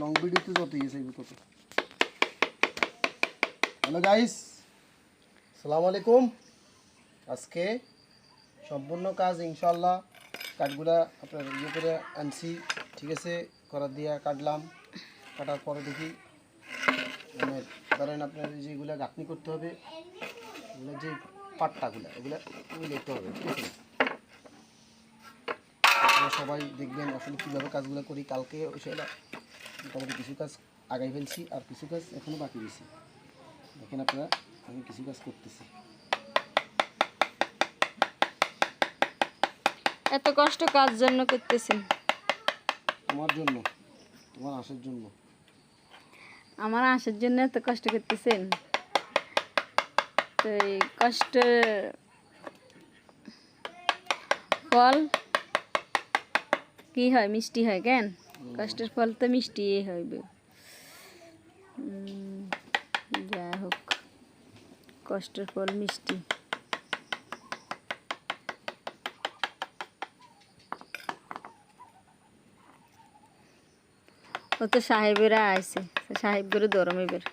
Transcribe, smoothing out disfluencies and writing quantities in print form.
Long ভিডিওতে যত ইয়েছে তত। হ্যালো গাইস, আসসালামু আলাইকুম। আজকে সম্পূর্ণ কাজ ইনশাল্লাহ কাঠগুলা আপনার ইয়ে করে আনছি, ঠিক আছে। করার দিয়া কাটলাম, কাটার পরে দেখি মানে ধরেন আপনার যেগুলো গাঁথনি করতে হবে, এগুলো যে পাট্টাগুলো এগুলো মিলাইতে হবে, ঠিক আছে। আপনারা সবাই দেখবেন আসলে কীভাবে কাজগুলো করি। কালকে সেটা মোটামুটি কিছু কাজ আগাই ফেলছি, আর কিছু কাজ এখনও বাকি রয়েছে। দেখেন আপনারা, আমি কিছু কাজ করতেছি। এত কষ্ট কাজ জন্য করতেছেন? তোমার জন্য, তোমার আসার জন্য। আমার আসার জন্য এত কষ্ট করতেছেন? তো এই কষ্টের ফল কি হয়? মিষ্টি হয়। কেন? কষ্টের ফল তো মিষ্টি হইবে। যাই হোক, কষ্টের ফল মিষ্টি। ও তো সাহেবেরা আইছে, সাহেবগুলো দরম এবার।